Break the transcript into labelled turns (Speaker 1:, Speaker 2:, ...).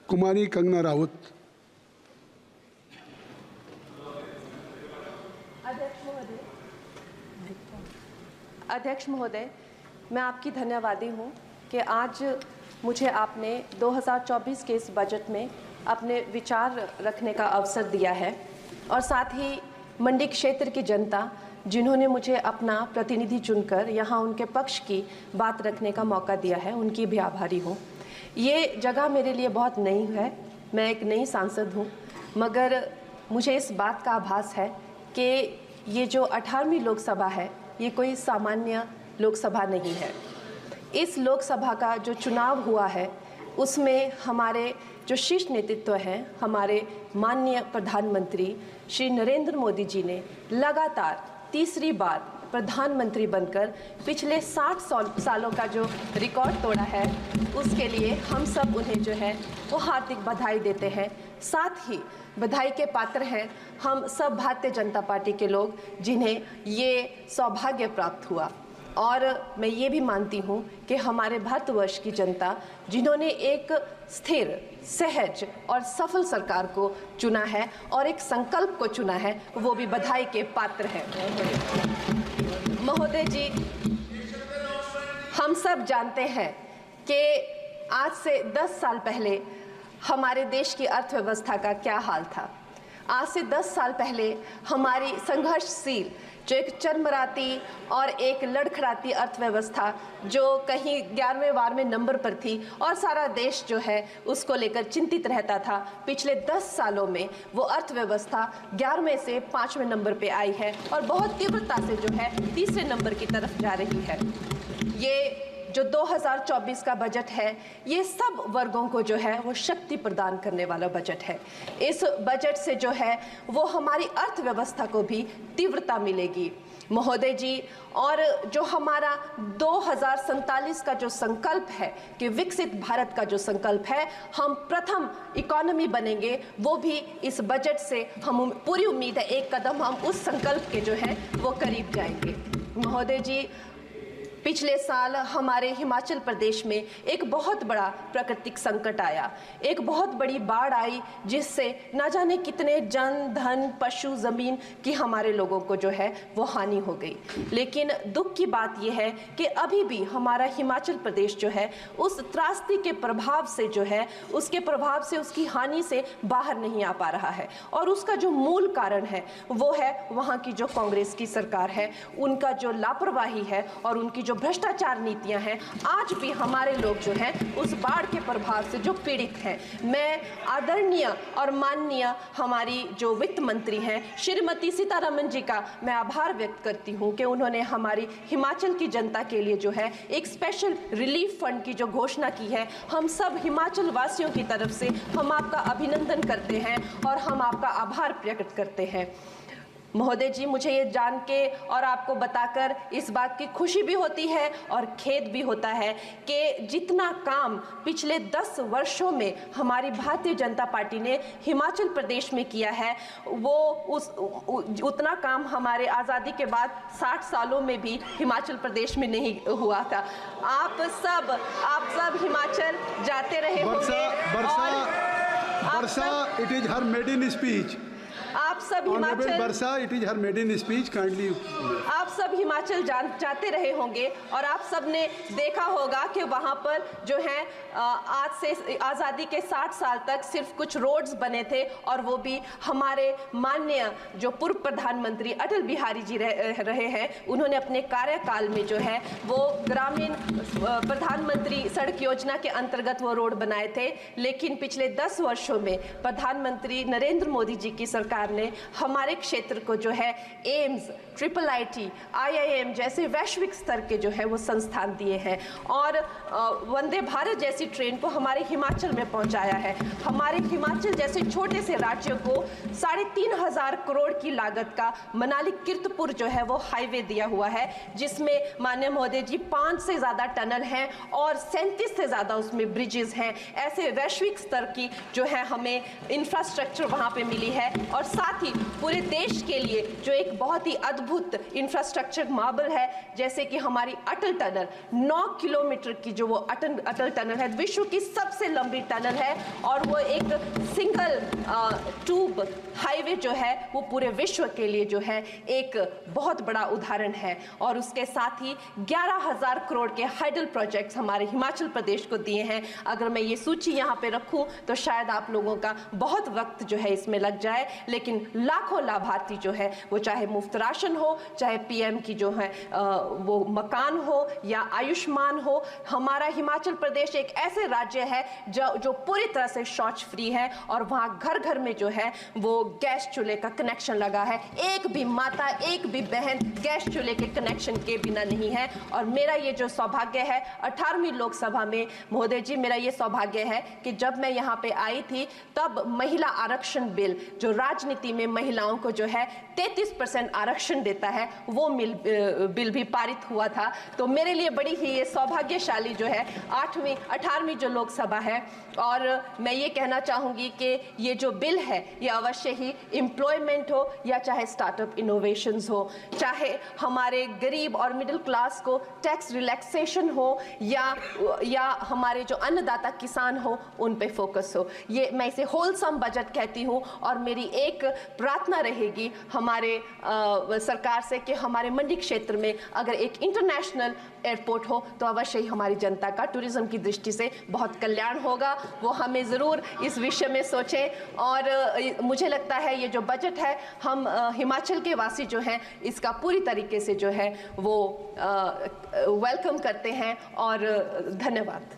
Speaker 1: कुमारी कंगना राउत।
Speaker 2: अध्यक्ष महोदय, मैं आपकी धन्यवादी हूँ कि आज मुझे आपने 2024 के इस बजट में अपने विचार रखने का अवसर दिया है और साथ ही मंडी क्षेत्र की जनता जिन्होंने मुझे अपना प्रतिनिधि चुनकर यहाँ उनके पक्ष की बात रखने का मौका दिया है, उनकी भी आभारी हूँ। ये जगह मेरे लिए बहुत नई है, मैं एक नई सांसद हूँ, मगर मुझे इस बात का आभास है कि ये जो 18वीं लोकसभा है ये कोई सामान्य लोकसभा नहीं है। इस लोकसभा का जो चुनाव हुआ है उसमें हमारे जो शीर्ष नेतृत्व हैं, हमारे माननीय प्रधानमंत्री श्री नरेंद्र मोदी जी ने लगातार तीसरी बार प्रधानमंत्री बनकर पिछले 60 सालों का जो रिकॉर्ड तोड़ा है, उसके लिए हम सब उन्हें जो है वो हार्दिक बधाई देते हैं। साथ ही बधाई के पात्र हैं हम सब भारतीय जनता पार्टी के लोग जिन्हें ये सौभाग्य प्राप्त हुआ। और मैं ये भी मानती हूँ कि हमारे भारतवर्ष की जनता जिन्होंने एक स्थिर, सहज और सफल सरकार को चुना है और एक संकल्प को चुना है, वो भी बधाई के पात्र हैं। महोदय जी, हम सब जानते हैं कि आज से 10 साल पहले हमारे देश की अर्थव्यवस्था का क्या हाल था। आज से 10 साल पहले हमारी संघर्षशील जो एक चरमराती और एक लड़खड़ाती अर्थव्यवस्था जो कहीं 11वें-12वें नंबर पर थी और सारा देश जो है उसको लेकर चिंतित रहता था, पिछले 10 सालों में वो अर्थव्यवस्था 11वें से 5वें नंबर पे आई है और बहुत तीव्रता से जो है तीसरे नंबर की तरफ जा रही है। ये जो 2024 का बजट है ये सब वर्गों को जो है वो शक्ति प्रदान करने वाला बजट है। इस बजट से जो है वो हमारी अर्थव्यवस्था को भी तीव्रता मिलेगी महोदय जी। और जो हमारा 2047 का जो संकल्प है कि विकसित भारत का जो संकल्प है, हम प्रथम इकोनॉमी बनेंगे, वो भी इस बजट से हम पूरी उम्मीद है एक कदम हम उस संकल्प के जो है वो करीब जाएंगे। महोदय जी, पिछले साल हमारे हिमाचल प्रदेश में एक बहुत बड़ा प्राकृतिक संकट आया, एक बहुत बड़ी बाढ़ आई जिससे न जाने कितने जन, धन, पशु, जमीन की हमारे लोगों को जो है वो हानि हो गई। लेकिन दुख की बात यह है कि अभी भी हमारा हिमाचल प्रदेश जो है उस त्रासदी के प्रभाव से जो है उसके प्रभाव से, उसकी हानि से बाहर नहीं आ पा रहा है। और उसका जो मूल कारण है वो है वहाँ की जो कांग्रेस की सरकार है, उनका जो लापरवाही है और उनकी जो भ्रष्टाचार नीतियां हैं। आज भी हमारे लोग जो हैं उस बाढ़ के प्रभाव से जो पीड़ित हैं। मैं आदरणीय और माननीय हमारी जो वित्त मंत्री हैं श्रीमती सीतारमण जी का मैं आभार व्यक्त करती हूं कि उन्होंने हमारी हिमाचल की जनता के लिए जो है एक स्पेशल रिलीफ फंड की जो घोषणा की है। हम सब हिमाचल वासियों की तरफ से हम आपका अभिनंदन करते हैं और हम आपका आभार प्रकट करते हैं। महोदय जी, मुझे ये जान के और आपको बताकर इस बात की खुशी भी होती है और खेद भी होता है कि जितना काम पिछले 10 वर्षों में हमारी भारतीय जनता पार्टी ने हिमाचल प्रदेश में किया है वो उतना काम हमारे आज़ादी के बाद 60 सालों में भी हिमाचल प्रदेश में नहीं हुआ था। आप सब हिमाचल जाते रहे होंगे।
Speaker 1: Varsha, it is her maiden speech.
Speaker 2: आप सब Himachal
Speaker 1: Varsha, it is her maiden speech, kindly.
Speaker 2: आप सब हिमाचल जाते रहे होंगे और आप सब ने देखा होगा कि वहाँ पर जो है आज से आज़ादी के 60 साल तक सिर्फ कुछ रोड्स बने थे और वो भी हमारे माननीय जो पूर्व प्रधानमंत्री अटल बिहारी जी रहे हैं, उन्होंने अपने कार्यकाल में जो है वो ग्रामीण प्रधानमंत्री सड़क योजना के अंतर्गत वो रोड बनाए थे। लेकिन पिछले 10 वर्षों में प्रधानमंत्री नरेंद्र मोदी जी की सरकार ने हमारे क्षेत्र को जो है एम्स, IIIT, IIM जैसे वैश्विक स्तर के जो है वो संस्थान दिए हैं और वंदे भारत जैसी ट्रेन को हमारे हिमाचल में पहुंचाया है। हमारे हिमाचल जैसे छोटे से राज्यों को 3,500 करोड़ की लागत का मनाली कीर्तपुर जो है वो हाईवे दिया हुआ है, जिसमें माननीय महोदय जी 5 से ज़्यादा टनल हैं और 37 से ज़्यादा उसमें ब्रिजेस हैं। ऐसे वैश्विक स्तर की जो है हमें इंफ्रास्ट्रक्चर वहाँ पे मिली है और साथ साथ ही पूरे देश के लिए जो एक बहुत ही अद्भुत इंफ्रास्ट्रक्चर मार्बल है, जैसे कि हमारी अटल टनल 9 किलोमीटर की जो वो अटल टनल है, विश्व की सबसे लंबी टनल है और वो एक सिंगल ट्यूब हाईवे जो है वो पूरे विश्व के लिए जो है एक बहुत बड़ा उदाहरण है। और उसके साथ ही 11,000 करोड़ के हाइडल प्रोजेक्ट्स हमारे हिमाचल प्रदेश को दिए हैं। अगर मैं ये सूची यहाँ पे रखूं तो शायद आप लोगों का बहुत वक्त जो है इसमें लग जाए, लेकिन लाखों लाभार्थी जो है वो चाहे मुफ्त राशन हो, चाहे पीएम की जो है वो मकान हो या आयुष्मान हो। हमारा हिमाचल प्रदेश एक ऐसे राज्य है जो पूरी तरह से शौच फ्री है और वहाँ घर घर में जो है वो गैस चूल्हे का कनेक्शन लगा है। एक भी माता, एक भी बहन गैस चूल्हे के कनेक्शन के बिना नहीं है। और मेरा ये जो सौभाग्य है 18वीं लोकसभा में, महोदय जी, मेरा ये सौभाग्य है कि जब मैं यहाँ पे आई थी तब महिला आरक्षण बिल जो राजनीति में महिलाओं को जो है 33% आरक्षण देता है, वो बिल भी पारित हुआ था। तो मेरे लिए बड़ी ही ये सौभाग्यशाली जो है 18वीं जो लोकसभा है। और मैं ये कहना चाहूँगी कि ये जो बिल है ये अवश्य ही एम्प्लॉयमेंट हो या चाहे स्टार्टअप इनोवेशंस हो, चाहे हमारे गरीब और मिडिल क्लास को टैक्स रिलैक्सेशन हो या हमारे जो अन्नदाता किसान हो उन पे फोकस हो। ये मैं इसे होलसम बजट कहती हूँ। और मेरी एक प्रार्थना रहेगी हमारे सरकार से कि हमारे मंडी क्षेत्र में अगर एक इंटरनेशनल एयरपोर्ट हो तो अवश्य ही हमारी जनता का टूरिज्म की दृष्टि से बहुत कल्याण होगा। वो हमें ज़रूर इस विषय में सोचें। और मुझे लगता है ये जो बजट है हम हिमाचल के वासी जो हैं इसका पूरी तरीके से जो है वो वेलकम करते हैं। और धन्यवाद।